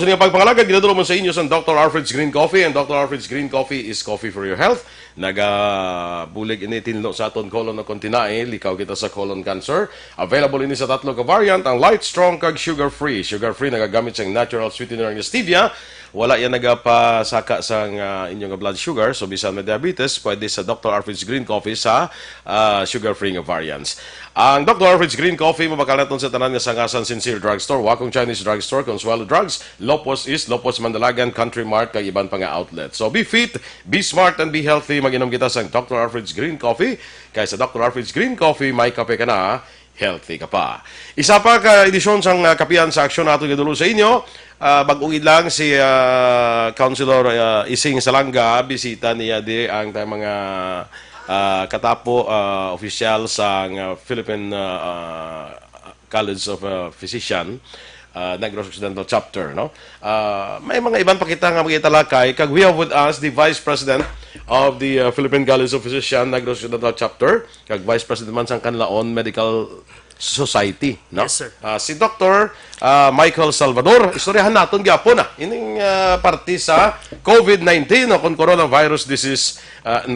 Sa nga pagpangalaga, ginadalo mo sa inyo sa Dr. Alfred's Green Coffee. And Dr. Alfred's Green Coffee is coffee for your health. Nagabulig ini tinlo sa aton colon na kontinae, likaw kita sa colon cancer. Available ini sa tatlo ka variant, ang light, strong, kag sugar-free. Sugar-free, nagagamit sa natural sweetener ng stevia. Wala yan nagapasaka sa inyong blood sugar. So, bisan may diabetes, pwede sa Dr. Alfred's Green Coffee sa sugar-free nga variants. Ang Dr. Alfred's Green Coffee, mabakal natin sa tanan nga sangasan Sincere Drugstore, Wakong Chinese Drugstore, Consuelo Drugs, Lopos East, Lopos Mandalagan, Country Mart, kag iban pa nga outlet. So, be fit, be smart, and be healthy. Mag-inom kita sa Dr. Alfred's Green Coffee. Kaya sa Dr. Alfred's Green Coffee, may kape ka na, healthy ka pa. Isa pa ka edisyon sang kapihan sa aksyon nato gidulo sa inyo. Bag-uid lang si Councilor Ising Salanga, bisita niya di ang mga katapo opisyal sa Philippine College of Physician, Negros Occidental Chapter, no? May mga ibang pakita nga magitalakay kag we have with us the Vice President of the Philippine College of Physician, Negros Occidental Chapter, kag Vice President man sang kanlaon Medical Society, no? Yes, sir. Si Dr. Michael Salvador. Istoryahan natin gyapon na ining parte sa COVID-19 o kung coronavirus disease 19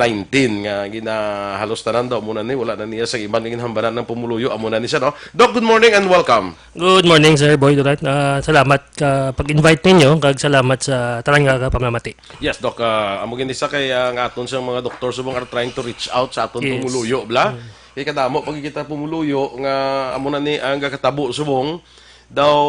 nga ginahalos tanan daw muna ni wala na niya sa ibang hambanan ng pumuluyo amuna ni siya, no? Doc, good morning and welcome. Good morning, Sir Boy Durat. Salamat ka pag-invite ninyo, kag salamat sa tarang nga pamamati. Yes, Doc, amo gindi sa kay nga aton sa mga doktor subong are trying to reach out sa aton Yes. pumuluyo bla. Kay kadamo pag kita pumuluyo nga amo na ni ang kakatabo subong daw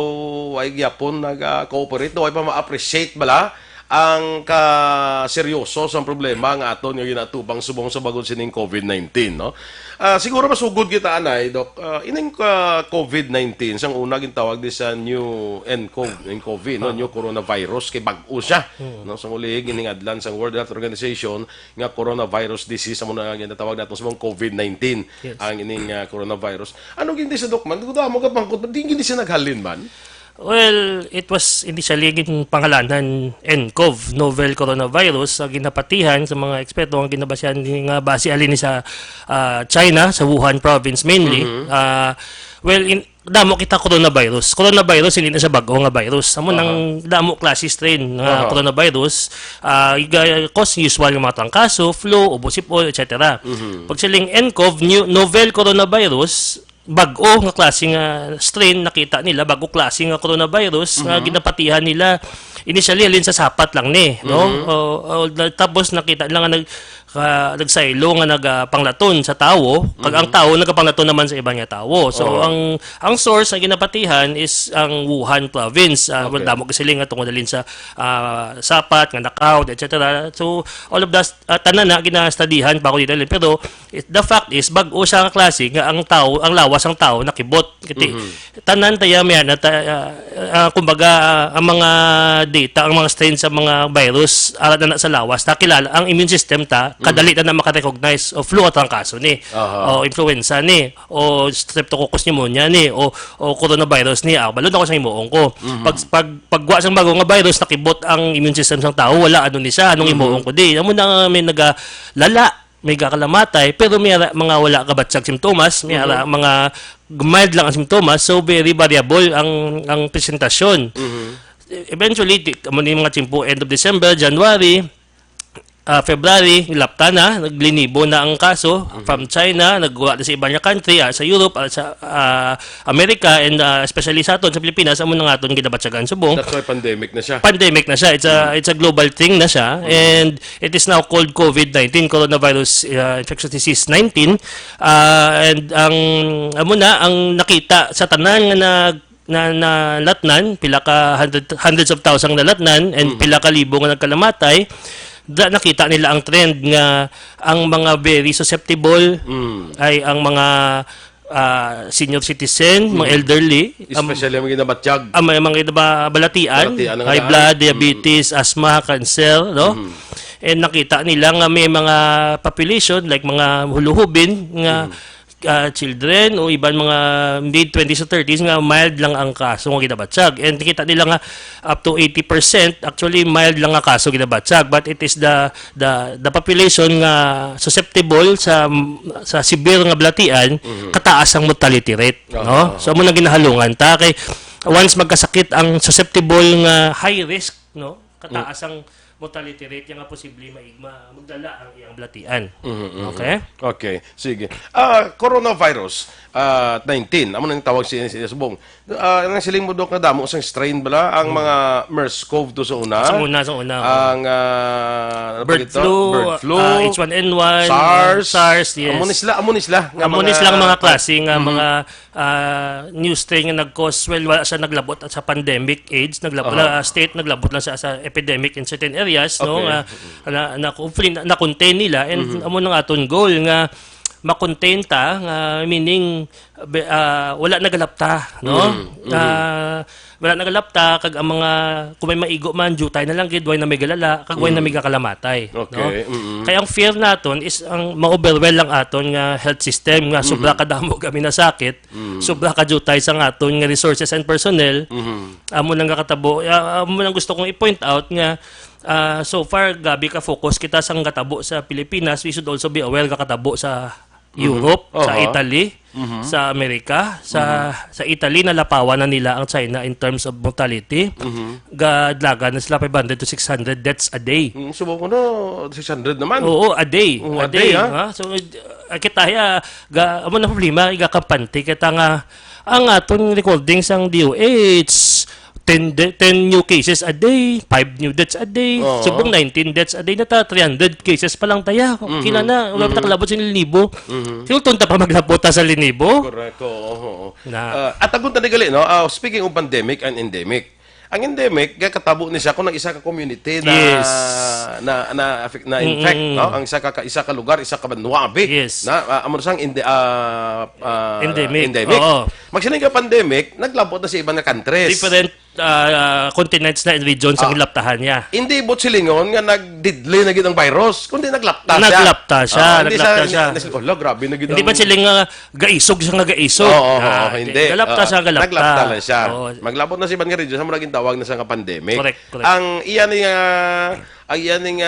ay gyapon naga-cooperate daw ay pa ma-appreciate bala ang ka-seryoso sa problema nga aton nga ginatubang subong sa bagod sining COVID-19, no? Siguro masugod kita anay, Doc. Ining COVID-19 sang una gintawag di sa new nCoV, no? New coronavirus kay bag-o siya, no? Sa muli giningadlan sa World Health Organization nga coronavirus disease amo na ginatawag nato subong COVID-19. Yes. Ang ining coronavirus. Ano gindi sa Doc man? Damo ka pangkot, di gindi siya naghalin man. Well, it was initially yung pangalanan nCoV, novel coronavirus, sa ginapatihan sa mga eksperto ang ginabasyan nga base alin sa China, sa Wuhan province mainly. Damo kita coronavirus. Coronavirus hindi na siya bago nga virus. Amo nang damo klase strain nga coronavirus, cause usual nga mga trangkaso, flu, ubo-sipol, etc. Pag siling nCoV, novel coronavirus, bago nga klase nga strain nakita nila, bago klase nga coronavirus nga ginapatihan nila initially alin sa sapat lang ni, no? Tapos nakita nila nga nagsaylo nga nagapanglaton sa tawo, kag ang tawo nagapanglaton naman sa ibang nga tawo. So ang source nga ginapatihan is ang Wuhan province. Damo kasi nga tungod dalin sa sapat nga knockout, etc. So all of that tanan na ginastudihan pa ko dito, pero the fact is bag-o siya nga klase nga ang tawo, ang lawas ang tawo nakibot kiti tanan tayo na kumbaga ang mga data, ang mga strain sa mga virus alat na sa lawas kilala ang immune system kadali na makarecognize o flu at ang kaso ni o influenza ni o streptococcus pneumonia ni o coronavirus ni balon ako sa imuong ko pagwa sang bago nga virus nakibot ang immune system sang tao wala ano ni siya anong imuong ko di amo na may nagalala may kakalamatay pero may mga wala kabatsag simptomas may mga mild lang ang simptomas so very variable ang presentasyon. Eventually amo ni mga timpo end of December, January, February, lapta na, naglinibo na ang kaso from China, nagwa na sa ibang country, sa Europe, sa America, and especially sa aton, sa Pilipinas, amo na nga aton ginabatsagan subong. That's why pandemic na siya. Pandemic na siya. It's a global thing na siya. And it is now called COVID-19, Coronavirus Infectious Disease 19. And ang nakita sa tanan na latnan, pila ka hundreds of thousands na latnan, and pila ka libo nga nagkalamatay, nakita nila ang trend nga ang mga very susceptible ay ang mga senior citizen, mga elderly, Especially ang ginabatsyag. mga balatian, high blood, diabetes, asthma, cancer, no? And nakita nila nga may mga population like mga huluhubin nga children o iban mga mid-20s to 30s nga mild lang ang kaso nga ginabatsyag. And kita nila nga up to 80% actually mild lang ang kaso ginabatsyag, but it is the population nga susceptible sa severe nga balatian kataas ang mortality rate, no? So amo na ginahalungan ta kay once magkasakit ang susceptible nga high risk, no, kataas ang mortality rate yang nga posible magdala ang iyang blatian. Okay? Okay, sige. Coronavirus 19, amo nang tawag siya subong. Ang siling mo dok na damo sang strain bala ang mga MERS-CoV sa una. Sa una. Ang Bird flu, H1N1, SARS, yes. Amo ni sila Amonis lang mga klase nga mga new strain nga nag-cause, well, wala siya naglabot at sa pandemic age, state naglabot lang siya sa epidemic in certain areas, no, Okay. na contain nila, and amo nang aton goal nga makontain ta, nga meaning wala nagalapta, no, wala nagalapta kag ang mga kung may maigo man jutay na lang gid way na may galala kag way na may kakalamatay, Okay. no. Kaya ang fear naton is ang ma-overwhelm lang aton nga health system nga sobra kadamo kami na sakit, sobra ka jutay sa aton nga resources and personnel. Amo nang katabo, amo nang gusto kong i-point out nga so far gabi ka focus kita sa katabo sa Pilipinas. We should also be aware ka katabo sa Europe, sa Italy, sa Amerika, sa Italy nalapawan na nila ang China in terms of mortality. Gadlaga na sila 500 to 600 deaths a day. Subok ko no 600 naman. Oo, a day. A day, ha? So kita amo na problema igakampante kita nga ang aton recordings ang DOH 10 new cases a day, 5 new deaths a day, subong 19 deaths a day na 300 cases pa lang taya. Kila na, wala pa takalabot sa linibo. Sino tunta pa maglabot sa linibo? Correct. Oo. Na- At agun ta gali no. Speaking of pandemic and endemic. Ang endemic katabo ni siya kung ang isa ka community na Yes. na infect, no? Ang isa ka lugar, isa ka banwabi. Yes. Na amo sang Endemic. endemic. Oo. Magsining ka pandemic, naglabot na sa ibang na countries. Different continents na and regions ang ilaptahan niya. Hindi bot silingon nga nagdidli na gid ang virus, kundi naglapta siya. Naglapta siya, Hindi naglapta siya. Oh, grabe na gid. Hindi ba silang gaisog siya nga gaisog? Oo, hindi. Galapta siya, galapta. Naglapta lang siya. Oo. Maglabot na si Ban nga rin, sa naging tawag na sa nga pandemic. Correct. Ang iyan ni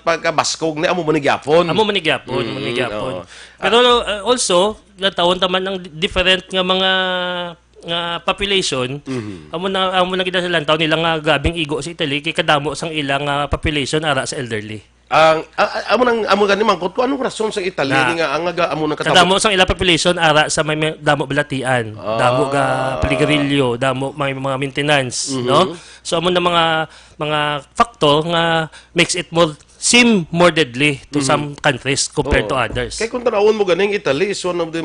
pagkabaskog ni amo manigyapon. Amo manigyapon. oo. Pero also, natawon taman ng different nga mga nga population. Amo na kita sa lantaw nila nga gabing igo sa Italy kay kadamo sang ilang population ara sa elderly. Ang amo gani mangkot ko anong rason sa Italy nga ang amo nang katabo. Kadamo sang ilang population ara sa may damo balatian, damo ga paligarilyo, damo may mga maintenance, no? So amo na mga factor nga makes it seem more deadly to some countries compared to others. Kaya kung tanawon mo ganing Italy is one of the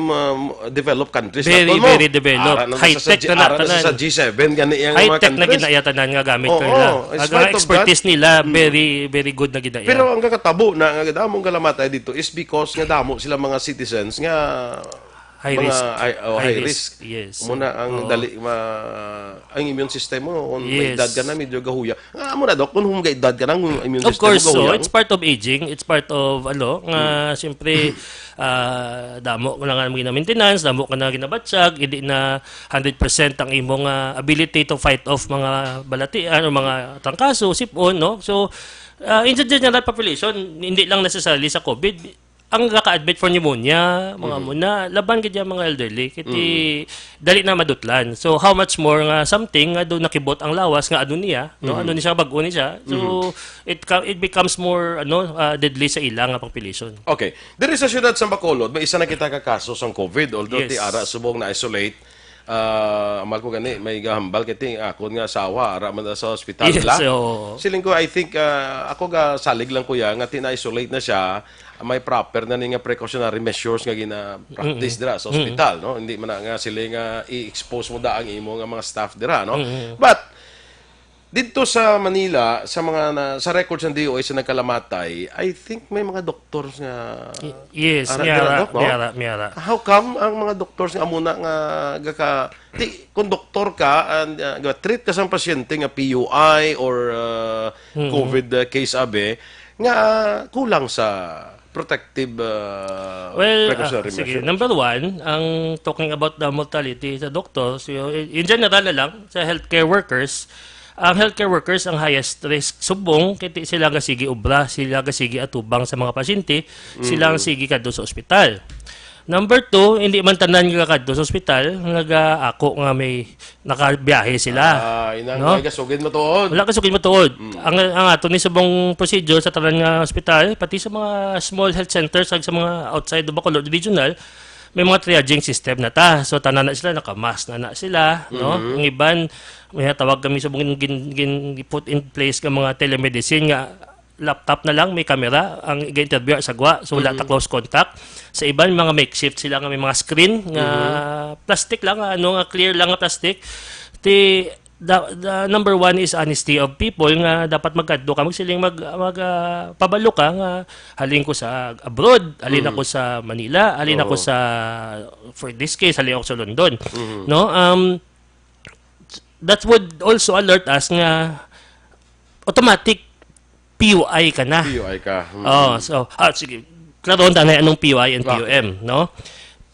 developed countries. Very, naton mo. very developed. High-tech na Ara natanan. sa G7 gani ang mga High-tech na countries. ginayatanan nga gamit Oo, ko nila. in Ang spite of expertise nila, very, very good na ginaya. Pero ang kakatabo na nga damong kalamatay dito is because nga damo sila mga citizens nga High risk. high risk. Yes. Muna ang ang immune system mo kung may Yes. edad ka na medyo gahuya. Mo na dok kung may edad ka na ang immune Of system course, mo so gahuya. it's part of aging. It's part of nga siyempre damo ko na nga mga maintenance, damo ka na ginabatsyag, hindi na 100% ang imong ability to fight off mga balatian o mga trangkaso, sipon, no? So in the general population, hindi lang necessarily sa COVID, ang kaka-admit for pneumonia, mga muna, laban gid yung mga elderly, kiti dali na madutlan. So how much more nga something nga do nakibot ang lawas nga ano niya, no? Ano ni siya bag-o ni siya. So it becomes more deadly sa ilang nga population. Okay. Diri sa siyudad sa Bacolod, may isa na kita ka kaso sang COVID although Yes. ti ara subong na isolate. Amal ko gani may gahambal kiti akon nga asawa ara man sa ospital Yes, la. oo. Siling ko I think ako ga salig lang kuya nga tina-isolate na siya may proper na ni nga precautionary measures nga gina-practice dira sa ospital no hindi man na nga sila nga i-expose mo da ang imo nga mga staff dira no. But dito sa Manila sa sa records ng DOH sa nagkalamatay I think may mga doctors nga Yes, Ara, Doc, no? miyara. How come ang mga doctors nga muna nga kung doktor ka and treat ka sa pasyente nga PUI or COVID case abe nga kulang sa protective precautionary sige. measure. Number one, ang talking about the mortality sa doctors, in general na lang, sa healthcare workers, ang healthcare workers ang highest risk subong kiti sila nga sige obra, sila nga sige atubang sa mga pasyente, sila ang sige kadto sa ospital. Number two, hindi man tanan nga kadto sa ospital, nag-ako nga may nakabiyahe sila. Inang No? gasugin mo tuod. Wala ka sugid matuod. Ang ato ni subong procedure sa tanan nga ospital, pati sa mga small health centers ag sa mga outside of Bacolod regional, may mga triaging system na ta. So tanan na sila naka-mask na sila, no? Ang iban may tawag kami subong put in place ka mga telemedicine nga laptop na lang, may camera, ang i-interview sa gwa, so wala ta close contact. Sa iban, mga makeshift sila nga may mga screen, nga plastic lang, nga clear lang nga plastic. The number one is honesty of people, nga dapat magkadto ka, magsiling pabalo ka, nga halin ko sa abroad, halin ako sa Manila, halin ako sa, for this case, halin ako sa London. No? That would also alert us nga automatic PUI ka na. PUI ka. So, sige. Klaroon tanay anong PUI and PUM, no?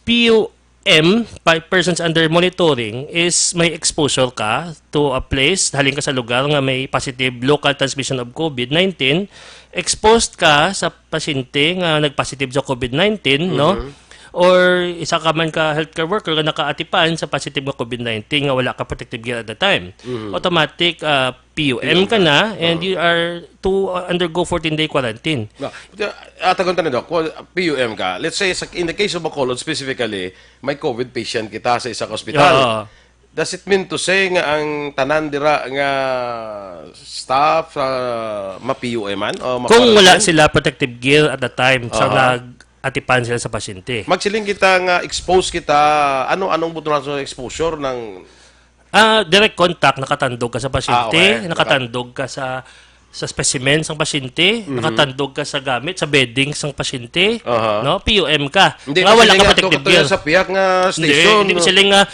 PUM, by persons under monitoring, is may exposure ka to a place, halin ka sa lugar nga may positive local transmission of COVID-19, exposed ka sa pasyente nga nagpositive sa COVID-19, no? Or isa ka man ka healthcare worker nga nakaatipan sa positive nga COVID-19 nga wala ka protective gear at the time. Automatic PUM ka na and you are to undergo 14-day quarantine. Atagon tayo, Doc. PUM ka. Let's say, in the case of Bacolod specifically, may COVID patient kita sa isang ospital. Does it mean to say nga ang tanan dira nga staff ma-PUM-an? Kung wala sila protective gear at the time, sa atipan sila sa pasyente. Magsiling kita nga expose kita, anong buto na sa exposure ng direct contact, nakatandog ka sa pasyente, Okay. nakatandog ka sa specimen ng pasyente, nakatandog ka sa gamit, sa bedding ng pasyente, no? PUM ka. Hindi Nga wala ka protective gear. sa piyak nga station. Hindi sila nga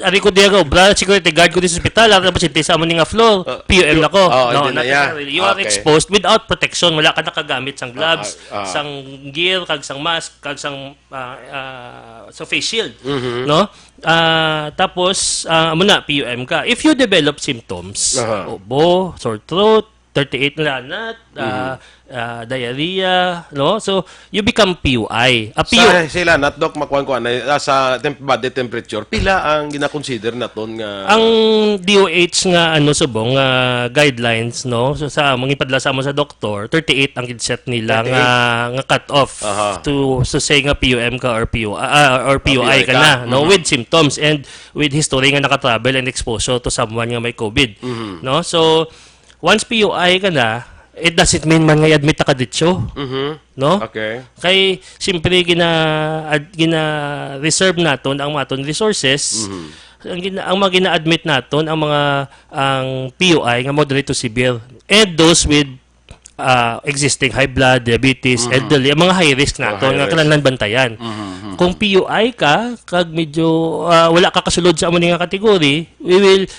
ari ko diya obra security guard ko din sa ospital ara pasyente sa amo ni nga floor PUM na ko. No, hindi not na ya. necessarily. You are Okay. exposed without protection, wala ka nakagamit sang gloves, sang gear, kag sang mask, kag sang sa face shield, no? Tapos amo na PUM ka. If you develop symptoms, ubo, sore throat, 38 na lanat, diarrhea, no? So, you become PUI. Sila, not Doc, makuha ko sa body temperature, pila ang gina-consider na ton nga... Ang DOH nga, subong, guidelines, no? So, sa mga ipadla sa mo sa doktor, 38 ang set nila nga cut-off to say nga PUM ka or PUI ka na, no? With symptoms and with history nga naka-travel and exposure to someone nga may COVID, no? So, once PUI ka na, it doesn't mean man nga admit ka dito. No? Okay. Kay siyempre gina-reserve naton ang maton resources. Ang mga gina-admit naton ang mga PUI nga moderate to severe and those with existing high blood, diabetes, elderly, ang mga high risk naton nga kailangan bantayan. Kung PUI ka, kag medyo wala ka kasulod sa amo nga kategory, we will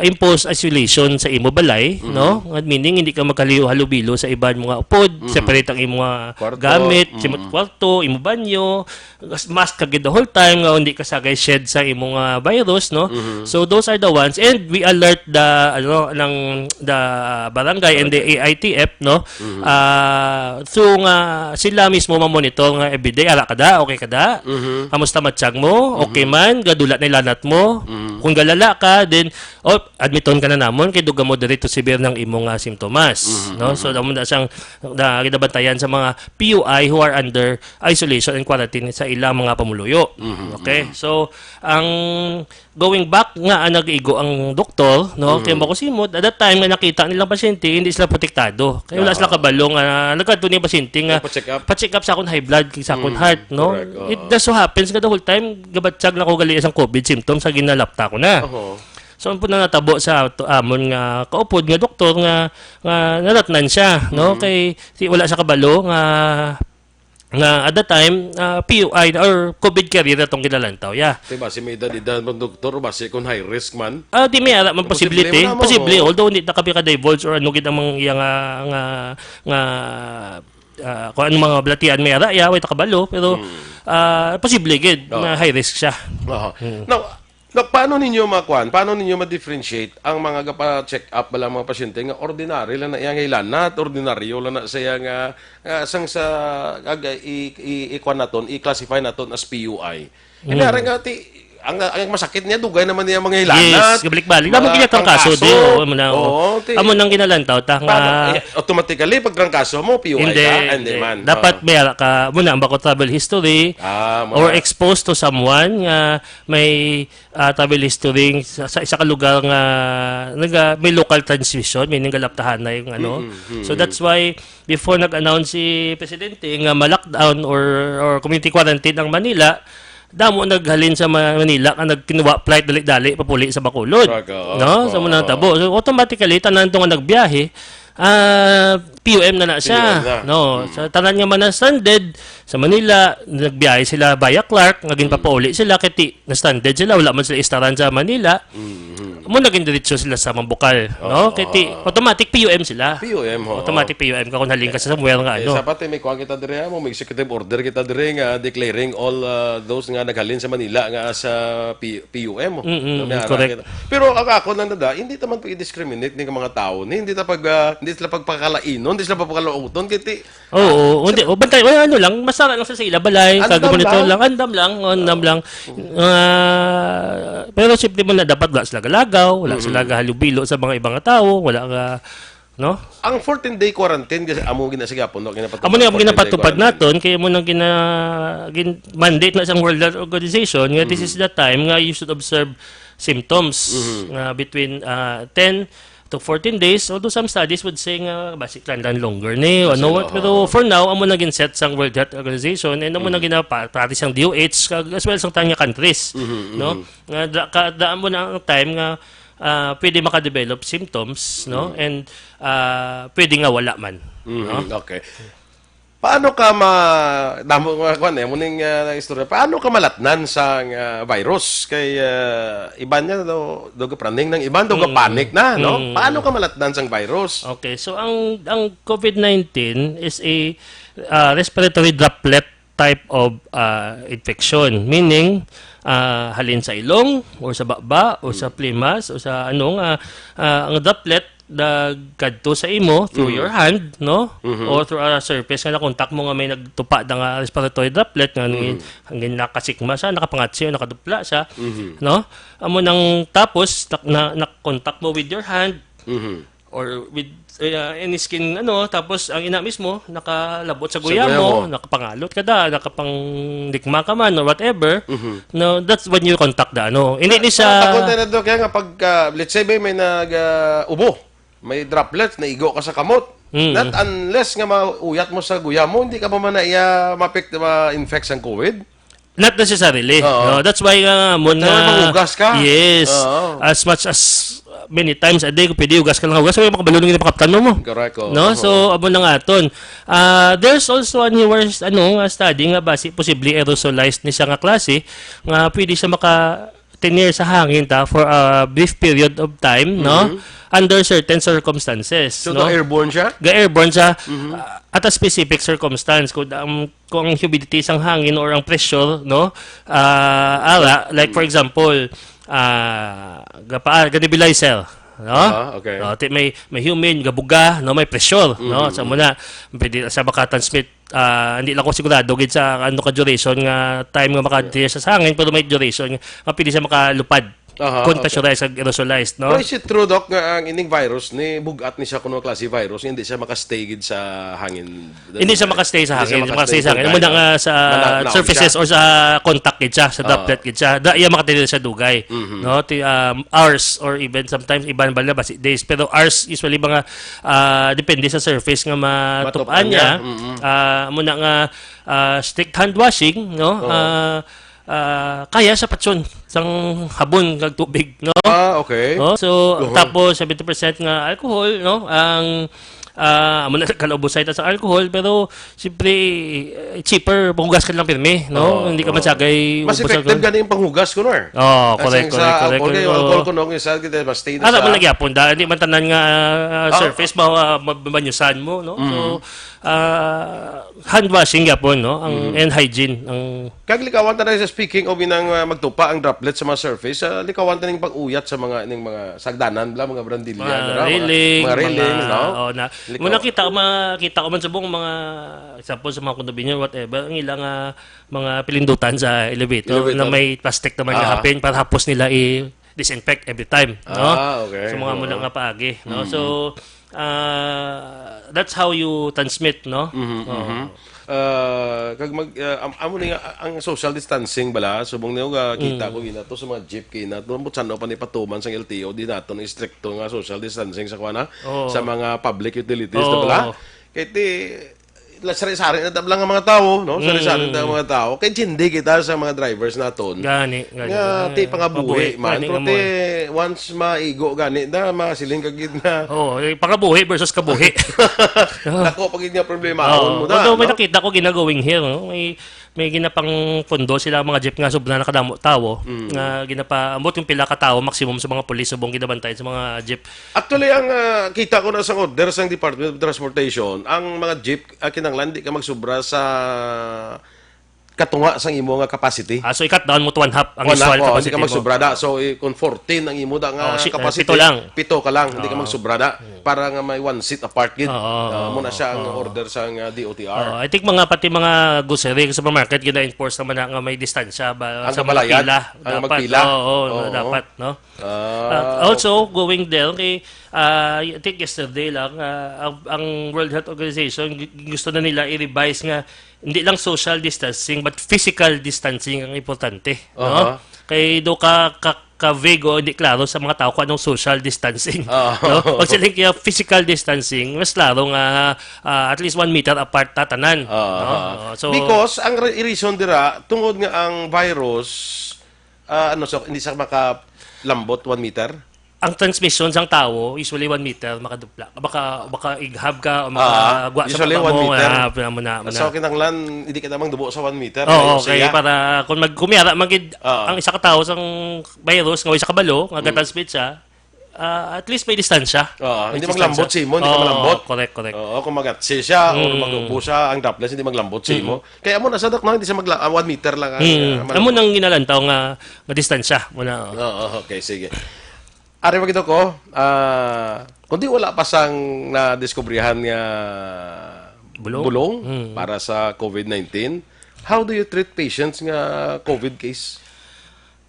impose isolation sa imo balay, no? Meaning hindi ka magkaliw-halubilo sa iban mga upod, separate ang imo mga gamit, simot kwarto, imo banyo, mask ka gid the whole time nga hindi ka sagay shed sa imo nga virus, no? So those are the ones and we alert the the barangay and the AITF, no? So nga sila mismo ma-monitor nga everyday ara kada, okay kada? Kamusta matsyag mo? Okay man, gadulat na ilanat mo? Kung galala ka, then admiton ka na namon kay duga moderate to severe ng imong simptomas, no? So damo na siyang ginabantayan sa mga PUI who are under isolation and quarantine sa ilang mga pamuluyo. Okay? So ang going back nga nag-igo ang doktor, no? Kay makusimot at that time nga nakita nilang pasyente hindi sila protektado. Kaya wala sila kabalo nga nagkadto ni pasyente nga pa-check up sa akong high blood sa akong heart, no? It just so happens nga the whole time gabatsag na ko gali isang COVID symptoms sa ginalapta ko na. So po na natabo sa amon nga kaupod nga doktor nga naratnan siya, no? Kay wala sa kabalo nga at that time PUI or COVID carrier atong ginalantaw Diba si may edad ng doktor ba si kung high risk man? Di may ara man possibility. Posible although hindi na kami ka-divulge or ano gid ang mga nga kung ano mga blatian may ara way ta kabalo pero posible gid na high risk siya. Now Dok, paano ninyo makuan? Paano ninyo ma-differentiate ang mga gapa-check up bala mga pasyente nga ordinary lang na iyang ilanat, ordinaryo lang na siya nga sang sa ikuan naton, i-classify naton as PUI. Inara nga ang masakit niya dugay naman niya mga ilanat. Yes, gabalik-balik. Damo kaya kang kaso di. Amo na. Amo nang ginalantaw ta nga automatically pag kaso mo PUI hindi, ka, hindi man. dapat may ka muna ang bako travel history or exposed to someone nga may travel history sa isa ka lugar nga may local transmission, meaning galaptahan na yung ano. So that's why before nag-announce si presidente nga ma-lockdown or community quarantine ang Manila, damo naghalin sa Manila ka nagkinuha flight dali-dali papuli sa Bacolod. No? Sa muna tabo. So automatically tanan to nga nagbiyahe, PUM na siya. No, sa tanan nga man na stranded sa Manila, nagbiyahe sila via Clark, ngagin papauli sila kiti na stranded sila, wala man sila istaran sa Manila. Mo naging diretso sila sa Mambukal, no? Kiti automatic PUM sila. PUM ho. Automatic PUM ka kung haling ka sa somewhere nga ano. Sapat may kuha kita dire mo, may executive order kita dire nga declaring all those nga naghalin sa Manila nga sa PUM. Correct. Pero ako lang nada, hindi ta man i-discriminate ni mga tao, hindi ta hindi sila pagpakalainon, hindi sila pagpakalauton kiti. Oo, hindi bantay ano lang, masara lang sa ila balay, kagamonito lang, andam lang. Pero siyempre mo na dapat wala sila galagaw, wala sila halubilo sa mga ibang tao, wala ka no? Ang 14-day quarantine kasi amo ginasigapon no ginapatupad. Amo na ginapatupad naton kay mo nang mandate na isang World Health Organization nga this is the time nga you should observe symptoms between 10 to 14 days, although some studies would say nga basic lang longer ni ano, pero for now amo na set sang World Health Organization and amo na practice ang DOH as well as ang tanya countries, no? Nga daan mo na ang time nga pwede maka-develop symptoms, no? And pwede nga wala man, no? Okay. Paano ka damo nga kuan muning istorya. Paano ka malatnan sa virus kay iban niya do praning ng iban do panic na, no? Paano ka malatnan sang virus? Okay, so ang COVID-19 is a respiratory droplet type of infection, meaning halin sa ilong or sa baba or sa plimas o sa ang droplet kadto sa imo through your hand, no? Or through a surface nga nakontak mo nga may nagtupa nga respiratory droplet nga hangin nakasikma siya, nakapangatsi o nakadupla siya, no? Amo nang tapos na-contact mo with your hand or with any skin tapos ang ina mismo nakalabot sa guya mo, nakapangalot ka nakapangdikma ka man or whatever. No, that's when you contact hindi ni siya takot na do kaya nga pag let's say may ubo, may droplets na igo ka sa kamot. Not unless nga mauyat mo sa guya mo, hindi ka pa man ma-infect sa COVID. Not necessarily. No, that's why magugas ka. Yes. As much as many times a day kung pwede ugas ka lang ugas, may makabalunong yung pakaptan mo. Correct. No? So, abo na nga aton. There's also a newer study nga basi possibly aerosolized ni siya nga klase nga pwede siya maka-tenir sa hangin for a brief period of time, no? Under certain circumstances. So, no? airborne siya? Ga-airborne siya at a specific circumstance. Kung ang humidity sang hangin or ang pressure, no? Like for example, ga-nebulizer, no? Okay. May humid, gabuga, no, may pressure, no? Sa muna pwede sa maka-transmit hindi lang ko sigurado gid sa ka duration nga time nga maka-tear sa hangin pero may duration nga pwede siya makalupad. Contextualized, aerosolized, no? Pero is it true, Doc, nga ang ining virus, ni bugat ni siya kuno klase virus, hindi siya makastay gid sa hangin? Hindi siya makastay sa hangin. Makastay sa hangin. Muna nga sa surfaces or sa contact gid siya, sa droplet gid siya. Iya makatili sa dugay. No? Hours or even sometimes iban bala basi days. Pero hours usually mga depende sa surface nga matupaan niya. Muna nga strict hand washing, no? Kaya sa patson sang habon kag tubig, no? Okay. No? So tapos 70% nga alcohol, no? Ang amo na nagkalaubos sa alcohol, pero siyempre cheaper panghugas ka lang pirmi, no? Hindi ka man sagay Mas effective gani yung panghugas ko, no? correct. Sa alcohol, yung alcohol ko, no? Yung sa kita, mas stay na Ara sa... man nagyapon da, hindi man tanan nga surface mabanyusan mo, no? So hand washing yapon, no? And hygiene ang Kag likawan ta na sa speaking of inang magtupa ang droplet sa mga surface, likawan ta ning pag-uyat sa mga sagdanan bla, mga brandilya, mga railing, no? Muna kita ko man sa buong mga example sa mga condominium whatever, ang ilang mga pilindutan sa elevator na may plastic naman nga hapin para hapos nila disinfect every time, no? Okay. So mga muna nga paagi, no? So that's how you transmit, no? Kag amo ni ang social distancing bala subong niyo kita ko ginato sa mga jeep kina tumbot sanno pa ni patuman sa LTO di nato ni stricto nga social distancing sa kuana sa mga public utilities bala kay ti sari-sari na tablang ang mga tao, no? Sari-sari na mga tao. Kaya hindi kita sa mga drivers naton. Gani. Nga, ti pangabuhi man. Pero ti, once maigo gani, na masiling kagid na. Pangabuhi versus kabuhi. Nako, pagid nga problema mo da. Although may nakita ko ginagawing here, no? May ginapang pondo sila mga jeep nga sobra nakadamo tao nga ginapa yung pila ka tao maximum sa mga pulis subong ginabantay sa mga jeep. Actually ang kita ko na sa order sa Department of Transportation, ang mga jeep kinahanglan di ka magsubra sa katunga sang imo nga capacity. So i-cut down mo to one half ang usual capacity hindi ka magsubrada. So kung 14 ang imo da nga capacity, pito ka lang, hindi ka magsubrada para nga may one seat apart gid. Muna siya ang order sa DOTR. I think pati mga grocery sa supermarket gina-enforce naman nga may distansya ba sa mga pila. Ang magpila. Dapat, no? Also going there kay I think yesterday lang ang World Health Organization gusto na nila i-revise nga hindi lang social distancing but physical distancing ang importante, no? Kay do ka vague hindi klaro sa mga tao kung anong social distancing, no? Pag siling kaya physical distancing, mas klaro nga at least 1 meter apart tatanan, no? So because ang reason dira tungod nga ang virus hindi sa makalambot 1 meter. Ang transmission sang tao usually 1 meter makadupla. Baka ighab ka o makagwa sa usually 1 meter. Muna. So kinahanglan hindi ka namang dubo sa 1 meter. Okay, para kung kumiyara magid ang isa ka tawo sang virus nga isa ka balo nga transmit siya, at least may distansya. Hindi maglambot si mo, hindi ka malambot. Correct. Kung magatsi siya o magubo siya, ang droplets hindi maglambot si mo. Kaya mo nasa hindi siya 1 meter lang. Amo nang ginalantaw nga distansya muna. Okay, sige. Ari magito ko, kundi wala pa sang na-discoveryhan nga bulong para sa COVID-19, how do you treat patients nga COVID case?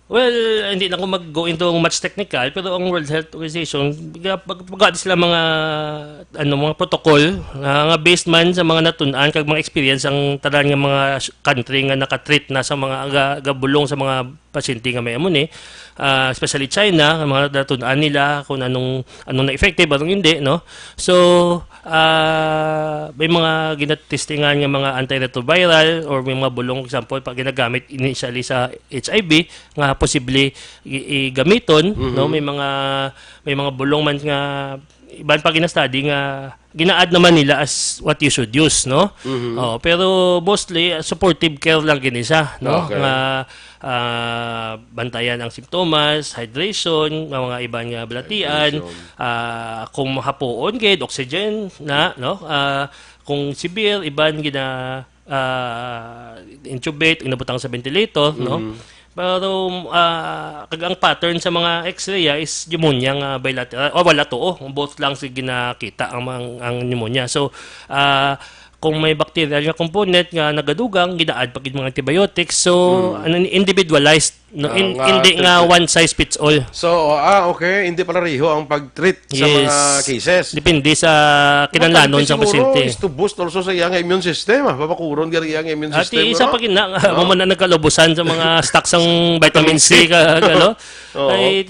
Well, hindi na ako mag-go into much technical, pero ang World Health Organization, pag sila mga protocol nga based man sa mga natunan kag mga experience ang tanan nga mga country nga nakatreat na sa mga gabulong sa mga pasyente nga may amon especially China, ang mga natunan nila kung anong na effective anong hindi, no? So may mga ginatestingan nga mga antiretroviral or may mga bulong example pag ginagamit initially sa HIV nga posible gamiton, no? May mga bulong man nga iban pa gina-study nga gina-add naman nila as what you should use, no? Pero mostly supportive care lang gini siya, no? Okay. Nga bantayan ang simptomas, hydration, mga iban nga balatian, kung hapuon gid oxygen na, no? Kung severe iban gina intubate, inabutang sa ventilator, no? Pero kag ang pattern sa mga X-ray is pneumonia nga bilateral o wala to both lang sig ginakita ang pneumonia. So kung may bacterial nga component nga nagadugang gina-add pagid mga antibiotics. So individualized, no? Hindi nga one size fits all. So okay, hindi pala riho ang pag-treat sa mga cases. Depende sa kinahanglanon sa pasyente. Is to boost also sa iyang immune system. Papakuron gari ang immune system. At isa pa gina mo man nagkalubusan sa mga stocks ng vitamin C no? Ay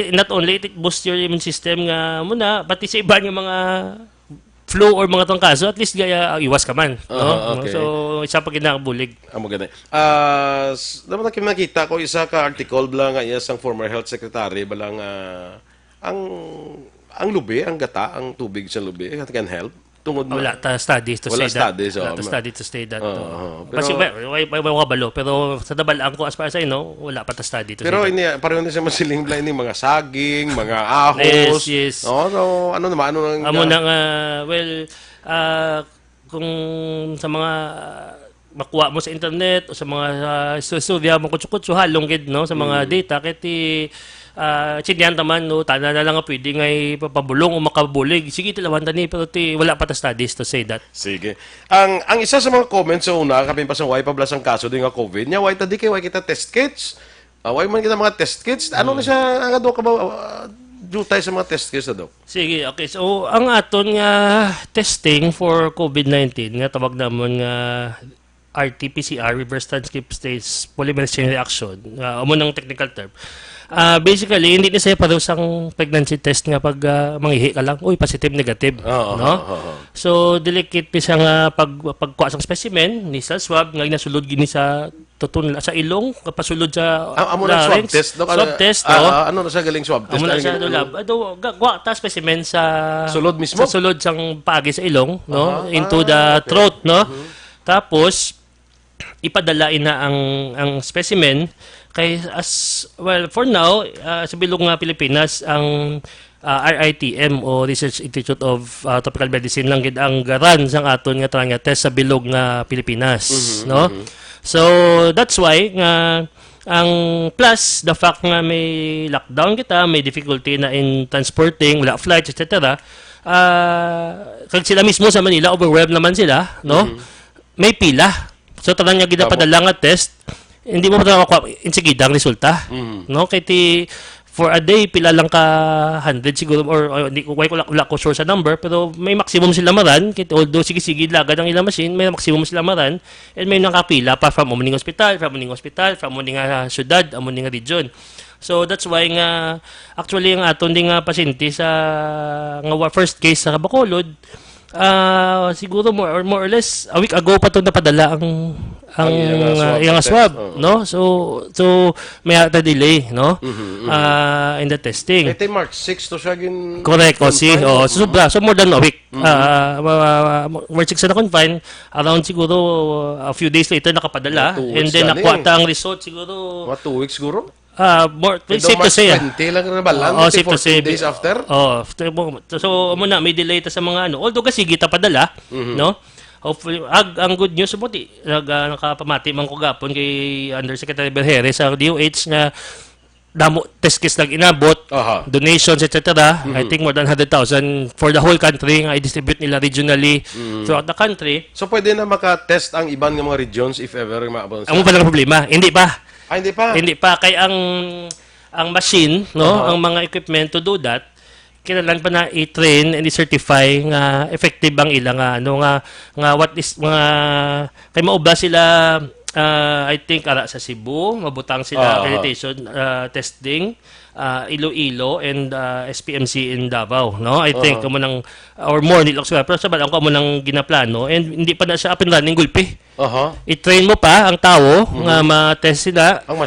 not only it boost your immune system nga muna pati sa iba nga mga flu or mga trangkaso, at least gaya iwas ka man, no? Okay. So isa pa kinakabulig. Maganda. Dapat nakita ko isa ka article bala nga iya sang former health secretary bala nga ang ang lubi, ang gata, ang tubig sa lubi, it can help. Tungod na. Wala ta studies to Wala say that. studies, Wala ta oh. study to say that. Pero- Kasi may kabalo. Pero sa dabalaan ko, as far as I know, wala pa ta study to Pero say that. ini pareho na siya masiling blind mga saging, mga ahos. Yes, yes. No, so, ano naman ano nang Amo nang, kung sa mga makuha mo sa internet o sa mga istorya mo kutsu-kutsu halong gid no sa mga data kiti sindihan taman no tana na lang nga pwede nga ipapabulong o makabulig sige tilawan tani pero wala pa ta studies to say that. Sige. Ang isa sa mga comments sa una, kapin pa sa why pablas ang kaso din nga COVID, nya why tadi kay why kita test kits? Why man kita mga test kits? Ano na siya ang adto ka ba jutay sa mga test kits na, Dok? Sige, okay. So ang aton nga testing for COVID-19 nga tawag namon nga RT-PCR, reverse transcript stage polymerase chain reaction. Amo nang technical term. Basically, hindi na siya pareho sang pregnancy test nga pag manghihi ka lang, uy, positive, negative. No? So, delicate pa siya nga pagkuha sang specimen, ni sa swab, nga nasulod gini sa tutun sa ilong, kapasulod sa Amo na swab larynx. test, Dok? Swab test, oh. Ano na siya galing swab test? Amo na Ano siya galing- lab. Guwa ta specimen sa Sulod mismo? Sa sulod sang paagi sa ilong, no? Into the throat, no? Tapos ipadala na ang specimen kay for now sa bilog nga Pilipinas ang RITM o Research Institute of Tropical Medicine lang gid ang garan sang aton nga nga test sa bilog nga Pilipinas, no? So that's why nga ang plus the fact nga may lockdown kita, may difficulty na in transporting, wala flights, etc. Kag sila mismo sa Manila overwhelmed naman sila, no? May pila. So tanan nga ginapadala nga test, hindi mo pa makuha insigida ang resulta. No? Kaya for a day pila lang ka 100 siguro or hindi ko wala ko sure sa number pero may maximum sila maran kaya although sige lagad ang ilang machine may maximum sila maran and may nakapila pa from umuning hospital from umuning syudad umuning region. So that's why nga actually ang aton ding nga pasyente sa nga first case sa Bacolod siguro more or less a week ago pa to napadala ang iyang swab, no? So may ata delay, no? In the testing. Ito March 6 to siya gin Correct, o si sobra. So more than a week. March 6 na confine, around siguro a few days later nakapadala Mga 2 and weeks then na nakuha eh. ta ang result siguro Mga 2 weeks siguro? more safe to say. 20 lang na balan. Safe to say. Days after? So muna may delay ta sa mga ano. Although kasi kita padala, no? Hopefully, ang good news buti nakapamati man ko gapon kay Undersecretary Berhere sa DOH nga damo test kits lang inabot, donations, etc. I think more than 100,000 for the whole country nga i-distribute nila regionally throughout the country. So pwede na maka-test ang iban ng mga regions if ever maabot. Ang mo pa lang problema, hindi pa. Hindi pa. Hindi pa kay ang machine, no, ang mga equipment to do that, kailangan pa na i-train and i-certify nga effective ang ilang nga what is mga kay maubla sila I think ara sa Cebu, mabutang sila accreditation testing, Iloilo and SPMC in Davao, no? I think kamo nang or more nila sa pero sa balang kamo nang ginaplano and hindi pa na siya up and running gulpi. I-train mo pa ang tao nga ma-test sila. Ang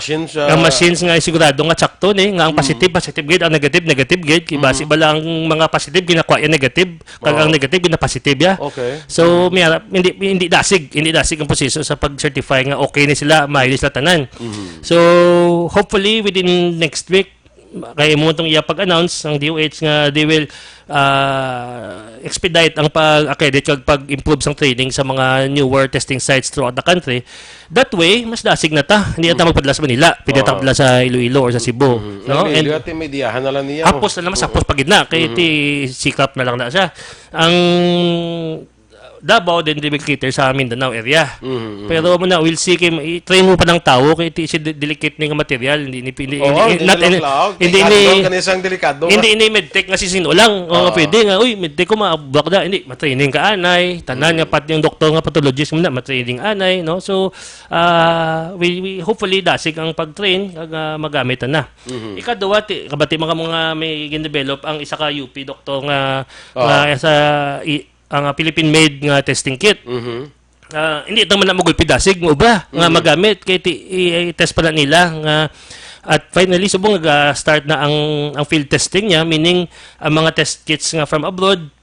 machines nga sigurado nga sakto ni nga ang positive gid ang negative gid kay base ba lang mga positive ginakuha yung negative kag ang negative gina-positive ya. Okay. So hindi dasig ang proseso sa pag-certify nga okay ni sila maayos sila tanan. So hopefully within next week kaya mo itong pag-announce ng DOH nga they will expedite ang pag-accredit kag pag-improve sang training sa mga newer testing sites throughout the country. That way, mas dasig na ta. Hindi na ta magpadala sa Manila. Pwede ta padala sa Iloilo or sa Cebu. No? And may diyahan na lang niya. Hapos na naman, hapos pagid na. Kaya sikap na lang na siya. Ang Davao din cater sa Mindanao area. Pero muna we'll see kay i-train mo pa ng tao kay si delicate ning material hindi medtech nga sisino lang pwede nga uy medtech ko maabak da hindi matraining ka anay tanan nga pati yung doktor nga pathologist mo na matraining anay no so we hopefully dasig ang pag-train kag magamit na ikaduwa kabati mga may gin-develop ang isa ka UP doktor nga sa ang Philippine-made nga testing kit. Hindi ito man na magulpi dasig mo ba nga magamit kay i-test pa na nila nga At finally, subong nag-start na ang field testing niya, meaning ang mga test kits nga from abroad,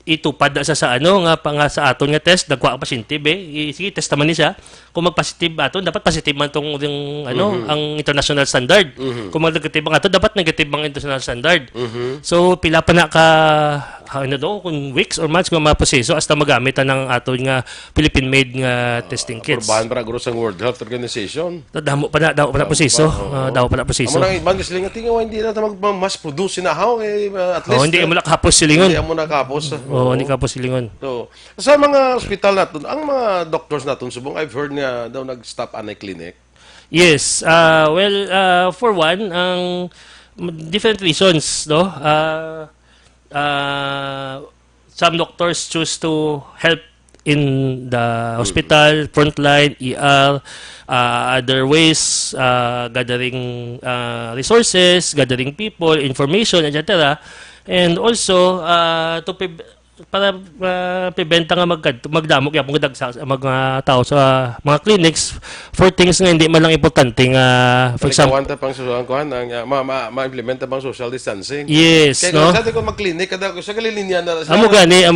itupad na sa ano nga pa nga sa aton nga test dagwa ang pasyente be sige test naman ni siya kung magpositive aton dapat positive man tong yung ano ang international standard kung mag-negative ang aton dapat negative ang international standard so pila pa na ka ano do kung weeks or months nga maproseso hasta magamit ang aton nga Philippine made nga testing kits Aprobahan para guro sa World Health Organization. damo pa na proseso daw pa na proseso Amo nang ibang sila nga tingnan hindi na mag-mass produce na how at least hindi mo nakapos silingon hindi mo nakapos. hindi ka po silingon So, sa mga ospital natin, ang mga doctors natin subong I've heard nga daw nag-stop anay clinic. Yes. For one, ang different reasons, no? Some doctors choose to help in the hospital, frontline, ER, other ways, gathering resources, gathering people, information, etc. And also, para preventa nga magdamok yung mga tao sa mga clinics for things nga hindi man lang importante nga for example Kawanta pang susuan ko ang ma-implementa bang social distancing. yes Kaya no kung sa ko mag-clinic kada ko sa galilinya na sa amo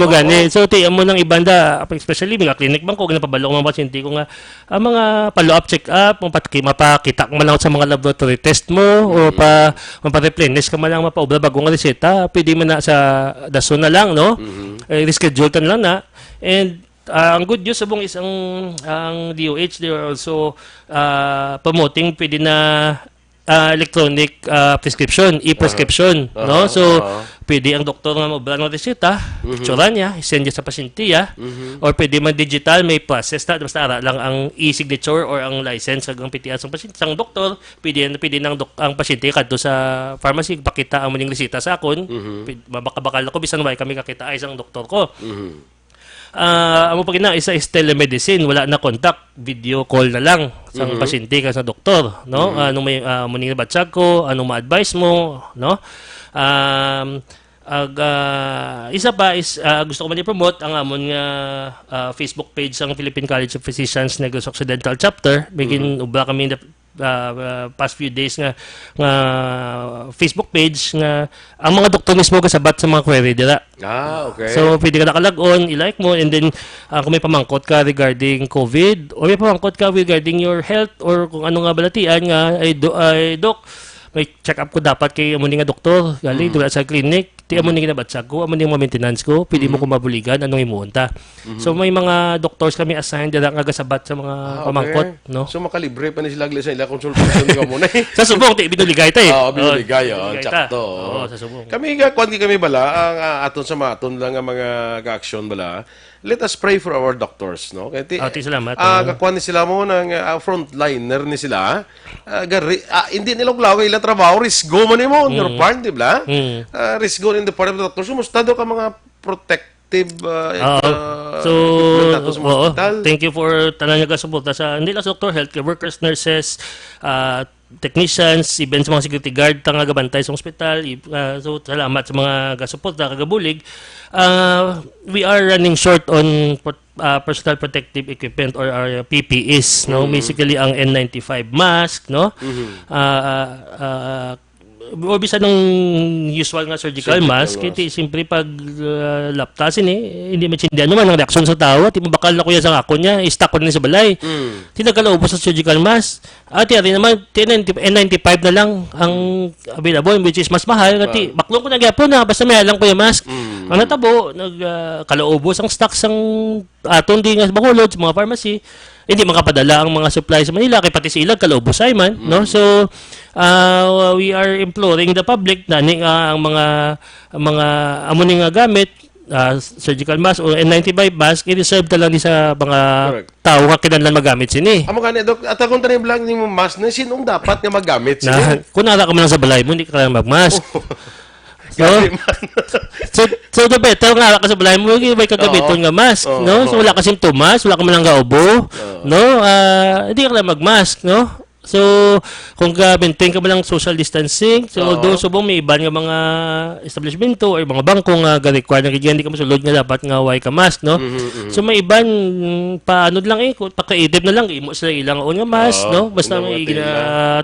gani so ti amo nang ibanda especially mga clinic bang ko ginapabalo ko mga pasyente ko nga ang mga follow up check up mapakita ka man lang sa mga laboratory test mo o mapa-replenish ka man lang mapaubra bagong reseta pwede man na sa daso na lang no reschedule ka na lang na and ang good news sabong is ang DOH they are also promoting pwede na electronic prescription, e-prescription, no? So, pwede ang doktor nga mabala ng reseta, tsura niya, isend niya sa pasyente niya, or pwede man digital, may process na, basta ara lang ang e-signature or ang license ng PTS ng pasyente. Ang doktor, pwede ng ang pasyente kadto sa pharmacy, pakita ang maning reseta sa akon, mabakabakal ako, bisan why kami kakita ay isang doktor ko. Amo pa gina isa is telemedicine, wala na contact, video call na lang sa pasyente ka sa doktor, no? Anong may muning batsag ko, anong ma-advise mo, no? Isa pa is gusto ko man i-promote ang amon nga Facebook page ng Philippine College of Physicians Negros Occidental Chapter. Bigin ubra kami in the past few days nga Facebook page nga ang mga doktor mismo kasabat sa mga query dira. Okay. So, pwede ka nakalag-on, i-like mo, and then kung may pamangkot ka regarding COVID, or may pamangkot ka regarding your health, or kung ano nga balatian nga, ay doc, may check-up ko dapat kay amo nga doktor, gali, dula sa clinic, ti amo nga nabatsag ko, amo nga maintenance ko, pwede mo ko mabuligan, anong imuunta. So, may mga doctors kami assigned dira nga gasabat sa mga pamangkot, no? So makalibre pa ni sila sa ila consultation ka muna. Sa subong, ti binuligay ta eh. Binuligay sakto. Sa subong. Kami kami bala ang aton sa maton lang ang mga ka-action bala. Let us pray for our doctors, no? Kaya salamat. kakuan ni sila mo ng frontliner ni sila. Hindi nila klawe ila trabaho, risgo man mo, your part, di ba? Risgo in the part of the doctors. Mustado ka mga protective equipment nato sa mga hospital. Thank you for tanan nga suporta sa hindi lang sa doctor, healthcare workers, nurses, technicians, even sa mga security guard nga gabantay sa ospital. So salamat sa mga gasuporta kagabulig. We are running short on personal protective equipment or our PPEs, no? Basically ang N95 mask, no? O bisa ng usual nga surgical mask, iti simpre pag laptasin hindi matsindihan naman ang reaksyon sa tao, at bakal na kuya sa ako niya, i-stock ko na sa balay. Tinagkalaubos sa surgical mask. At rin naman, N95 na lang ang available, which is mas mahal. Kasi baklong ko na gyapon na, basta may alang ko yung mask. Ang natabo, nagkalaubos ang stocks ang aton di nga sa Bacolod, sa mga pharmacy. Hindi makapadala ang mga supplies sa Manila, kay pati sa ilag, kalaubos ay man. No? So, we are imploring the public na ang mga amuning nga gamit, surgical mask o N95 mask, i-reserve na lang ni sa mga tao nga kinahanglan magamit sini. Amo gani dok, at akong tanim lang ni mo mask na sinong dapat nga magamit sila. Kung nara ka man lang sa balay mo, hindi ka lang mag-mask. So the better nga ka sa balay mo, may kagamiton nga mask, no? So wala ka simptomas, wala ka man lang gaubo, no? Hindi ka lang mag-mask, no? So, kung maintain ka ba lang social distancing, so although subong may iban nga mga establishmento or mga bangko nga ga-require na hindi ka masulod nga dapat nga way ka mask, no? So may iban paano lang pa-creative na lang imo sila ilang own nga mask, no? Basta may